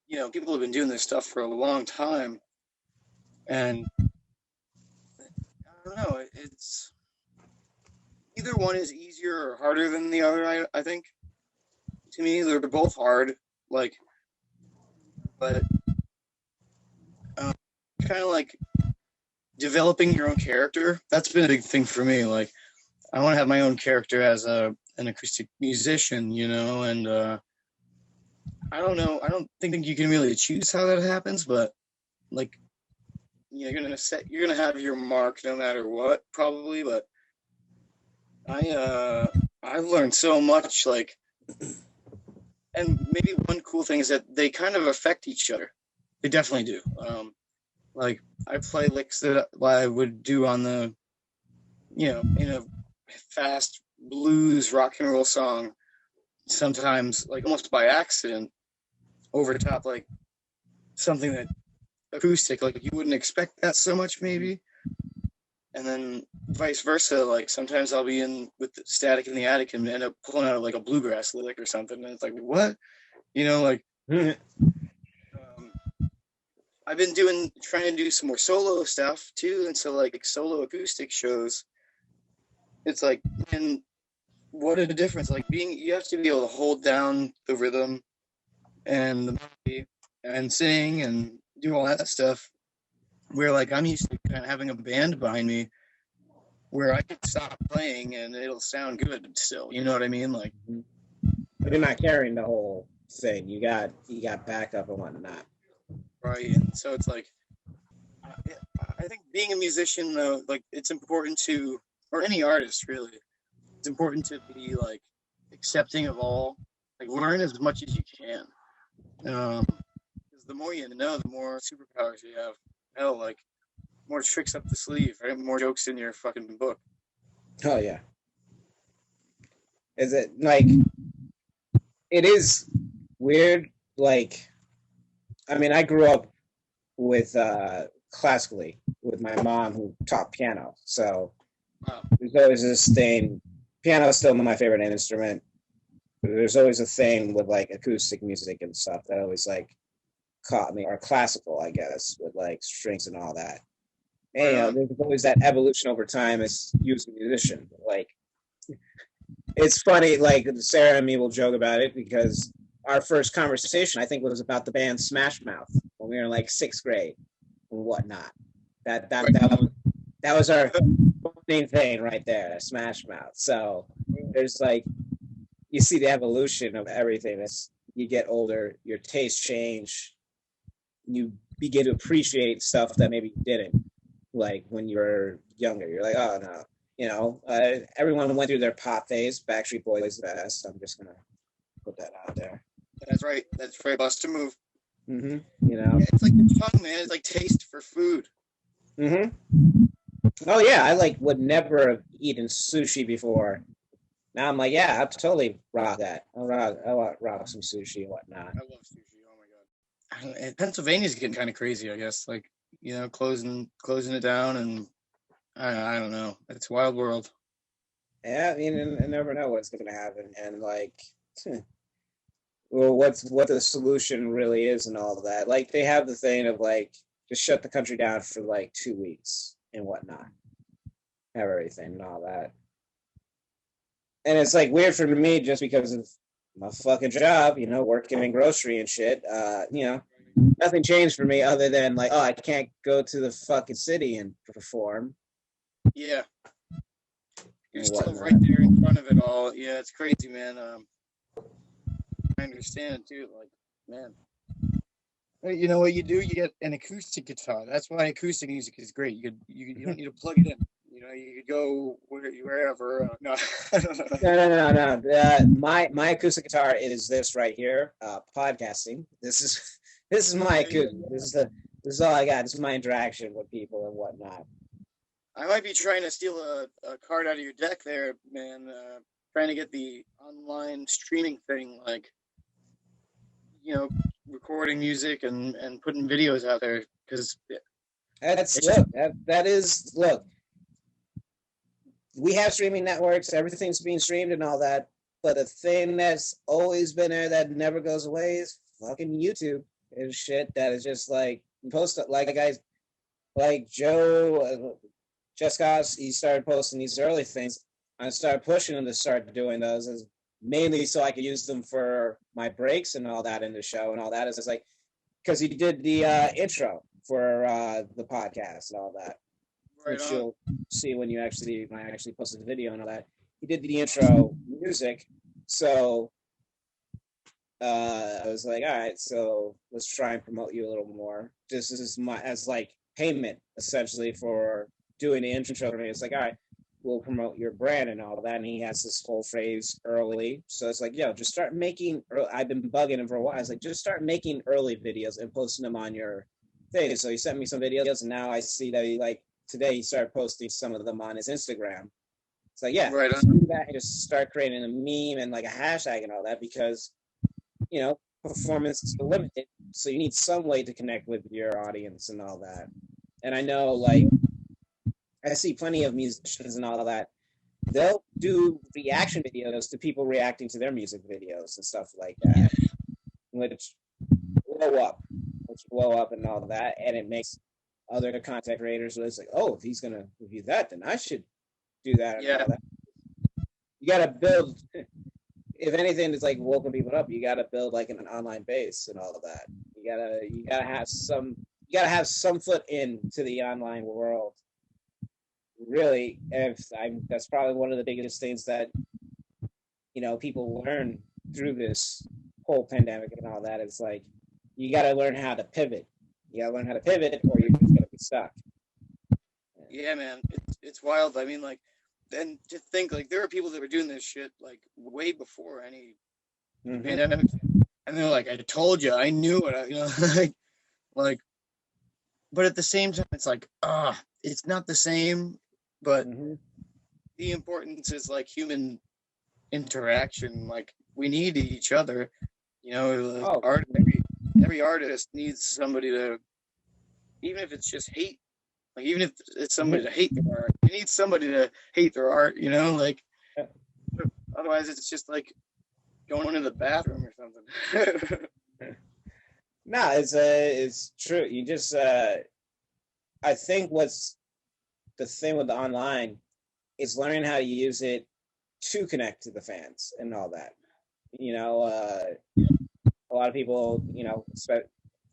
you know, people have been doing this stuff for a long time, and I don't know, it's either one is easier or harder than the other. I think, to me, they're both hard, like, but kind of like developing your own character. That's been a big thing for me. Like, I want to have my own character as an acoustic musician, you know, and I don't know. I don't think you can really choose how that happens, but like, you're gonna have your mark no matter what, probably. But I've learned so much, like, and maybe one cool thing is that they kind of affect each other. They definitely do. Like, I play licks that I would do on the, you know, in a fast blues rock and roll song, sometimes like almost by accident, over top like something that acoustic, like you wouldn't expect that so much maybe. And then vice versa, like sometimes I'll be in with the Static in the Attic and end up pulling out like a bluegrass lick or something, and it's like, what? You know, like I've been trying to do some more solo stuff too, and so like solo acoustic shows, it's like, and what a difference! Like you have to be able to hold down the rhythm and the melody and sing and do all that stuff. Where like I'm used to kind of having a band behind me, where I can stop playing and it'll sound good still. You know what I mean? Like, but you're not carrying the whole thing. You got backup and whatnot. Right, and so it's like, I think being a musician though, like it's important to, or any artist really, it's important to be like accepting of all, like learn as much as you can. Because the more you know, the more superpowers you have. Hell, like more tricks up the sleeve, right? More jokes in your fucking book. Oh yeah. Is it like? It is weird. Like, I mean, I grew up with classically with my mom who taught piano, so there's always this thing. Piano is still my favorite instrument. But there's always a thing with like acoustic music and stuff that always like caught me, or classical, I guess, with like strings and all that. And you know, there's always that evolution over time as you as a musician. Like, it's funny, like Sarah and me will joke about it because our first conversation, I think, was about the band Smash Mouth when we were in like 6th grade and whatnot. That was our main thing right there, Smash Mouth. So there's like, you see the evolution of everything as you get older, your tastes change. You begin to appreciate stuff that maybe you didn't, like when you were younger. You're like, oh no, you know, everyone went through their pop phase. Backstreet Boys the best. I'm just gonna put that out there. That's right. That's very bust to move. You know, yeah, it's like the tongue, man. It's like taste for food. Oh yeah, I like would never have eaten sushi before. Now I'm like, yeah, I'll totally rock that. I'll rock some sushi and whatnot. I love sushi. Pennsylvania's getting kind of crazy, I guess. Like, you know, closing it down, and I don't know. It's a wild world. Yeah, I mean, I never know what's going to happen, and like, well, what the solution really is, and all of that. Like, they have the thing of like just shut the country down for like 2 weeks and whatnot, have everything and all that. And it's like weird for me just because of my fucking job, you know, working in grocery and shit. You know, nothing changed for me other than like, oh, I can't go to the fucking city and perform. Yeah. You're still right there in front of it all. Yeah, it's crazy, man. I understand too. Like, man, you know what you do? You get an acoustic guitar. That's why acoustic music is great. You don't need to plug it in. You know, you could go wherever. No. No. My acoustic guitar is this right here. Podcasting. This is my acoustic. This is all I got. This is my interaction with people and whatnot. I might be trying to steal a card out of your deck there, man. Trying to get the online streaming thing, like, you know, recording music and putting videos out there, because look. We have streaming networks. Everything's being streamed and all that. But a thing that's always been there that never goes away is fucking YouTube and shit. That is just like post like guys like Joe. Jessica, he started posting these early things. I started pushing him to start doing those, as mainly so I could use them for my breaks and all that in the show and all that. It's like, because he did the intro for the podcast and all that, right, which you'll see when I actually posted the video and all that. He did the intro music, so I was like, all right, so let's try and promote you a little more. This is as like payment essentially for doing the intro for me. It's like, all right, we'll promote your brand and all that. And he has this whole phrase early. So it's like, yo, just start making, I've been bugging him for a while. I was like, just start making early videos and posting them on your thing. So he sent me some videos, and now I see that today he started posting some of them on his Instagram. It's like, yeah, right on. Do that and just start creating a meme and like a hashtag and all that, because, you know, performance is limited. So you need some way to connect with your audience and all that. And I know, like, I see plenty of musicians and all that. They'll do reaction videos to people reacting to their music videos and stuff like that, which blow up and all that. And it makes other content creators, it's like, oh, if he's going to review that, then I should do that. And all that. You got to build, if anything, it's like woken people up. You got to build like an online base and all of that. You gotta have some foot into the online world. Really, that's probably one of the biggest things that, you know, people learn through this whole pandemic and all that. It's like, you got to learn how to pivot. You got to learn how to pivot, or you're just gonna be stuck. Yeah, man, it's wild. I mean, like, and to think, like, there are people that were doing this shit like way before any pandemic, and they're like, I told you, I knew it, you know, like, but at the same time, it's like, it's not the same, but the importance is like human interaction. Like, we need each other, you know. Every artist needs somebody to, even if it's just hate. Like, even if it's somebody to hate their art, you need somebody to hate their art, you know? Like, otherwise it's just like going to the bathroom or something. No, it's true. You just, I think what's the thing with the online is learning how to use it to connect to the fans and all that. You know, a lot of people, you know,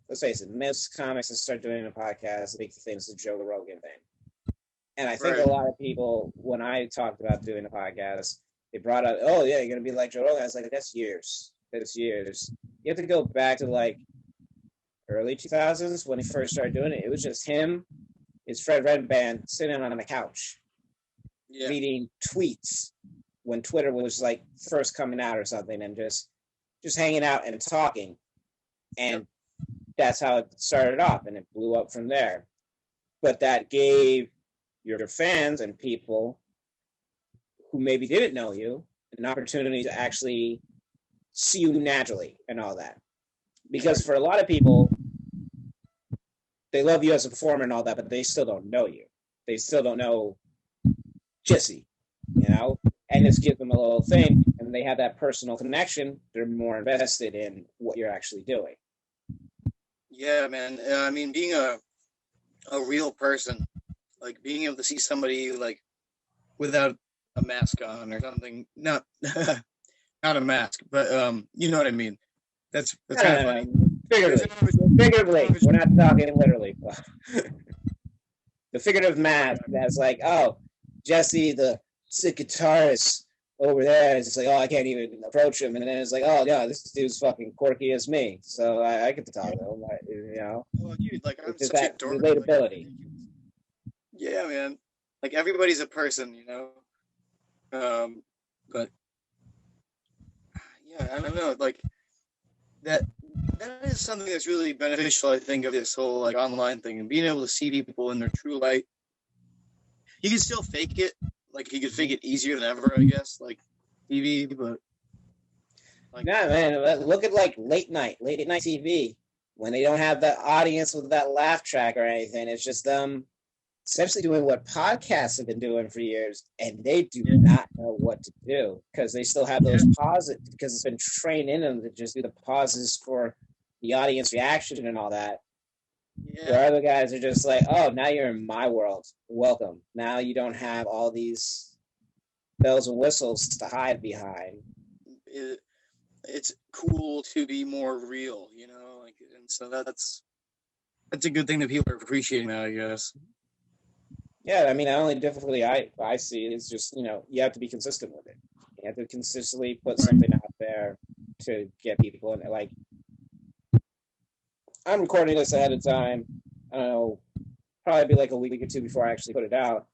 let's face it, most comics that start doing a podcast, the big thing is the Joe Rogan thing. And I think a lot of people, when I talked about doing a podcast, they brought up, oh yeah, you're gonna be like Joe Rogan. I was like, that's years. You have to go back to like early 2000s when he first started doing it. It was just him, his Fred Red Band, sitting on a couch, reading tweets when Twitter was like first coming out or something, and just hanging out and talking. And that's how it started off, and it blew up from there. But that gave your fans and people who maybe didn't know you an opportunity to actually see you naturally and all that. Because for a lot of people, they love you as a performer and all that, but they still don't know you. They still don't know Jesse, you know? And this gives them a little thing, and they have that personal connection. They're more invested in what you're actually doing. Yeah, man. I mean, being a real person, like being able to see somebody like without a mask on or something, not a mask, but you know what I mean. That's kind of funny. Figuratively, we're not talking literally. The figurative mask that's like, oh, Jesse, the sick guitarist over there, it's like, oh, I can't even approach him, and then it's like, oh yeah, this dude's fucking quirky as me, so I get to talk to him, you know. Oh, dude, like, I'm such that a dork. relatability. Like, yeah, man. Like, everybody's a person, you know. But yeah, I don't know. Like, that is something that's really beneficial, I think, of this whole like online thing, and being able to see people in their true light. You can still fake it. Like, you could fake it easier than ever, I guess, like TV, but like, nah, man, look at like late night TV when they don't have that audience with that laugh track or anything. It's just them essentially doing what podcasts have been doing for years, and they do not know what to do because they still have those pauses, because it's been trained in them to just do the pauses for the audience reaction and all that. yeah. Where other guys are just like, oh, now you're in my world. Welcome. Now you don't have all these bells and whistles to hide behind. It's cool to be more real, you know, like, and so that's a good thing that people are appreciating now, I guess. Yeah, I mean, the only difficulty I see is just, you know, you have to be consistent with it. You have to consistently put something out there to get people in. Like, I'm recording this ahead of time. I don't know, probably be like a week or two before I actually put it out.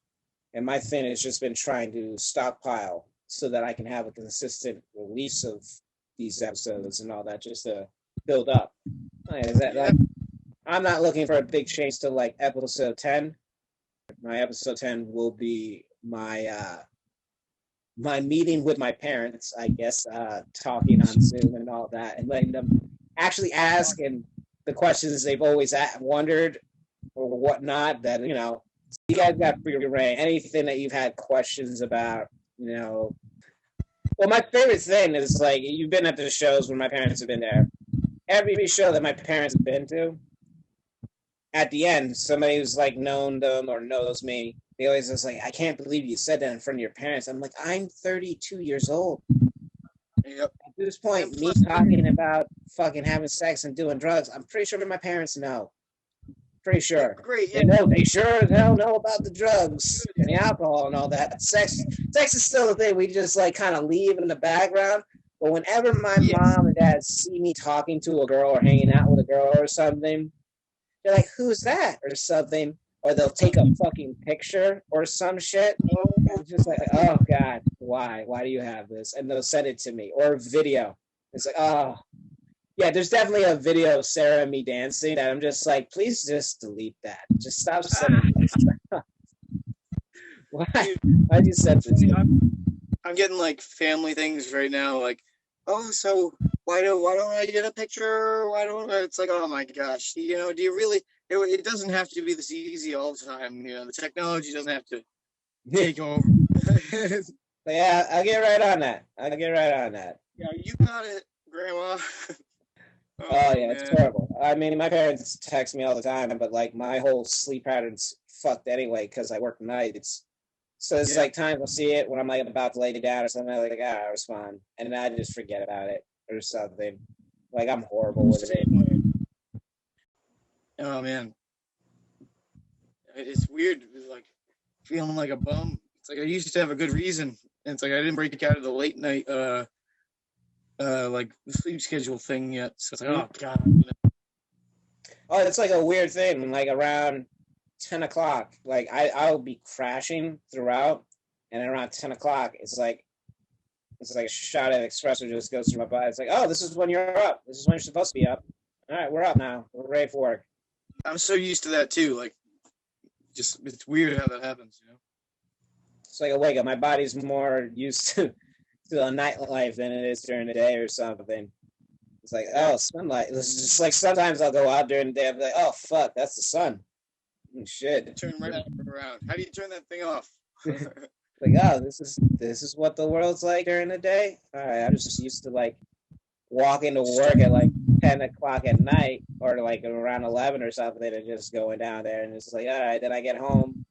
And my thing has just been trying to stockpile so that I can have a consistent release of these episodes and all that, just to build up. I'm not looking for a big change to like episode 10. My episode 10 will be my my meeting with my parents, I guess, talking on Zoom and all that, and letting them actually ask and the questions they've always wondered or whatnot. That you guys got free reign. Anything that you've had questions about, Well, my favorite thing is like you've been at the shows when my parents have been there. Every show that my parents have been to, at the end, somebody who's like known them or knows me, they always just like, I can't believe you said that in front of your parents. I'm like, I'm 32 years old. Yep. At this point, me talking about fucking having sex and doing drugs, I'm pretty sure my parents know. Pretty sure. Great. Yeah. They sure as hell know about the drugs and the alcohol and all that. Sex is still a thing we just like kind of leave in the background. But whenever my mom and dad see me talking to a girl or hanging out with a girl or something, they're like, who's that? Or something. Or they'll take a fucking picture or some shit. It's just like, oh God, why? Why do you have this? And they'll send it to me. Or video. It's like, oh. Yeah, there's definitely a video of Sarah and me dancing that I'm just like, please just delete that. Just stop sending this. Why'd you send this? I'm getting like family things right now, like, oh, so why don't I get a picture? Why don't I? It's like, oh my gosh, do you really? It doesn't have to be this easy all the time. The technology doesn't have to take over. Yeah, I'll get right on that. Yeah, you got it, Grandma. Oh yeah, it's horrible. I mean, my parents text me all the time, but like my whole sleep pattern's fucked anyway because I work nights. So it's like times I'll see it when I'm like about to lay it down or something. Like, I respond, and then I just forget about it or something. Like I'm horrible with it. Oh man, it's weird. It's like feeling like a bum. It's like I used to have a good reason, and it's like I didn't break out of the late night like the sleep schedule thing yet. So it's like, oh God. Oh, it's like a weird thing. Like around 10 o'clock, like I'll be crashing throughout, and around 10 o'clock, it's like a shot of espresso just goes through my body. It's like, oh, this is when you're up. This is when you're supposed to be up. All right, we're up now. We're ready for work. I'm so used to that too. Like, just it's weird how that happens. It's like a wake up. My body's more used to the nightlife than it is during the day or something. It's like, oh, sunlight. It's just like sometimes I'll go out during the day. I'll be like, oh, fuck, that's the sun. Shit. Turn right around. How do you turn that thing off? Like, oh, this is what the world's like during the day. All right, I'm just used to like walking to work at like 10 o'clock at night or like around 11 or something and just going down there. And it's like, all right, then I get home,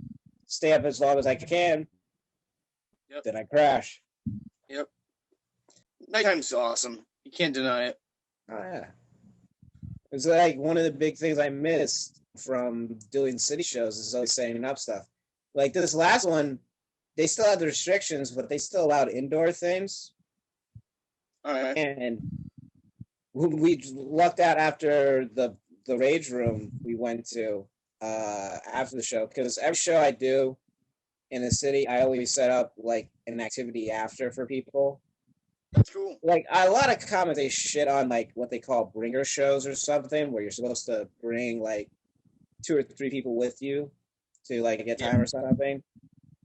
stay up as long as I can. Yep. Then I crash. Yep. Nighttime's awesome. You can't deny it. Oh, yeah. It's like one of the big things I missed from doing city shows is always setting up stuff. Like this last one, they still had the restrictions, but they still allowed indoor things. All right. And we lucked out after the Rage Room we went to after the show, because every show I do in the city, I always set up like an activity after for people. That's cool. Like a lot of comics, they shit on like what they call bringer shows or something, where you're supposed to bring like 2 or 3 people with you to like get time or something.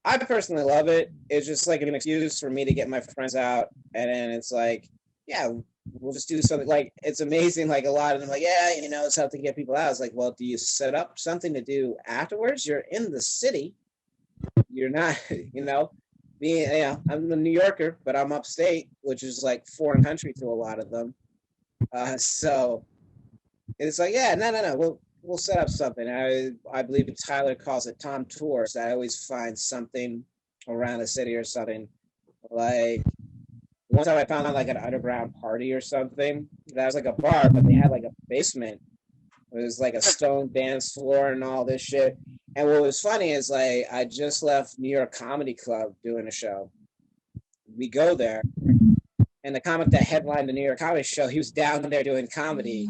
I personally love it. It's just like an excuse for me to get my friends out, and then it's like, yeah, we'll just do something. Like it's amazing. Like a lot of them, like, yeah, it's how to get people out. It's like, well, do you set up something to do afterwards? You're in the city. You're not, I'm a New Yorker, but I'm upstate, which is like foreign country to a lot of them. So it's like, yeah, no. We'll set up something. I believe Tyler calls it Tom Tours. I always find something around the city or something. Like one time I found like an underground party or something. That was like a bar, but they had like a basement. It was like a stone dance floor and all this shit. And what was funny is like I just left New York Comedy Club doing a show. We go there, and the comic that headlined the New York Comedy Show, he was down there doing comedy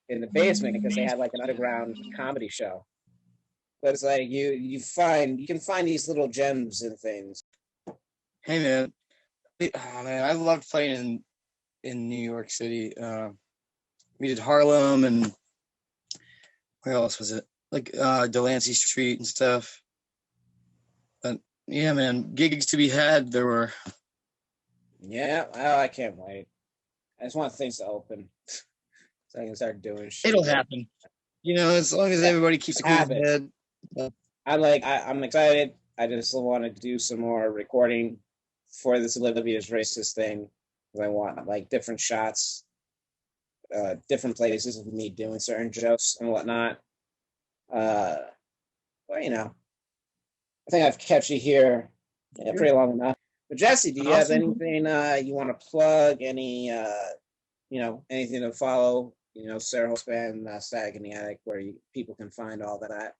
in the basement because they had like an underground comedy show. But it's like you can find these little gems and things. Hey man, I loved playing in New York City. We did Harlem, and where else was it? Like Delancey Street and stuff. But yeah, man, gigs to be had there were. Yeah, I can't wait. I just want things to open. so I can start doing shit. It'll happen. You know, as long as everybody keeps a cool head. I'm excited. I just want to do some more recording for this Olivia's Racist thing. I want like different shots, different places of me doing certain jokes and whatnot. Well, you know, I think I've kept you here pretty long enough. But Jesse, do you have anything you want to plug? Any, you know, anything to follow? You know, Sara Hulse band, Static in the Attic, where people can find all that at?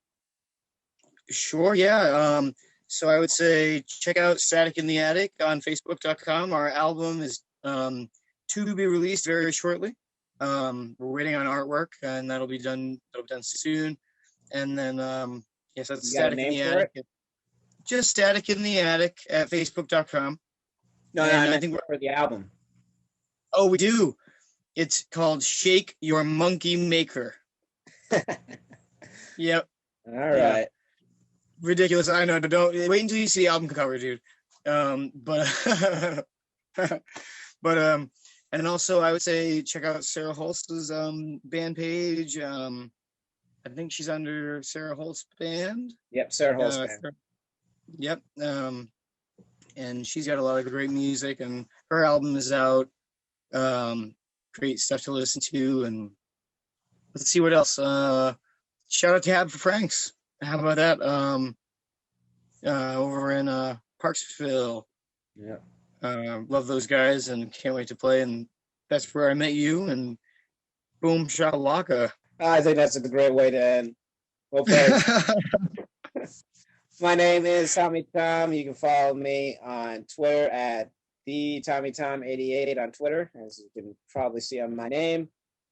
Sure, yeah. So I would say check out Static in the Attic on Facebook.com. Our album is to be released very shortly. We're waiting on artwork, and that'll be done soon. And then yes, that's Static in the Attic. Just Static in the Attic at Facebook.com. No, I think we're for the album. Oh, we do. It's called Shake Your Monkey Maker. Yep. All right. Yeah. Ridiculous. I know. Don't wait until you see the album cover, dude. But and also I would say check out Sara Hulse's band page. I think she's under Sara Hulse Band. Yep, Sara Hulse Band. Yep. And she's got a lot of great music, and her album is out. Great stuff to listen to, and let's see what else. Shout out to Hab for Franks. How about that? Over in Parksville. Yeah. Love those guys and can't wait to play. And that's where I met you. And boom, shakalaka. I think that's a great way to end. Okay. My name is Tommy Tom. You can follow me on Twitter at the TommyTom88 on Twitter, as you can probably see on my name.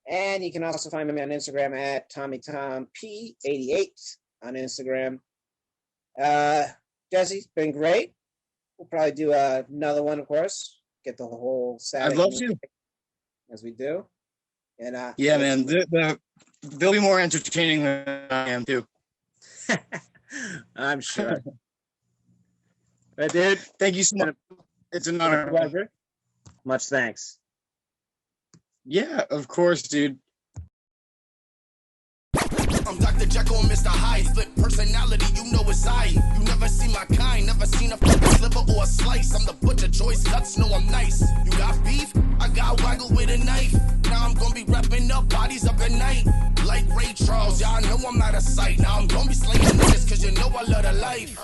And you can also find me on Instagram at TommyTomP88 on Instagram. Jesse, it's been great. We'll probably do another one, of course. Get the whole Saturday. I'd love to. As we do. And yeah, man. They'll be more entertaining than I am, too. I'm sure. But dude, thank you so much. It's an honor. Pleasure. Much thanks. Yeah, of course, dude. I'm Dr. Jekyll and Mr. Hyde. Split personality, you know it's I. You never see my kind, never seen a sliver or a slice. I'm the butcher, choice cuts, know I'm nice. You got beef? I got waggle with a knife. Now I'm gonna be wrapping up bodies up at night. Like Ray Charles, y'all know I'm out of sight. Now I'm gonna be slaying niggas, cause you know I love the life.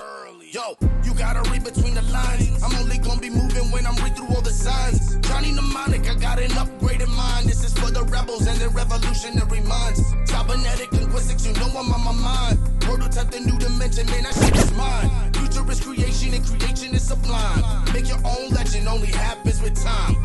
Yo, you gotta read between the lines. I'm only gonna be moving when I'm read through all the signs. Johnny Mnemonic, I got an upgraded mind. This is for the rebels and their revolutionary minds. Cybernetic linguistics, you know I'm on my mind. Prototype the new dimension, man, that shit is mine. Future is creation and creation is sublime. Make your own legend, only happens with time.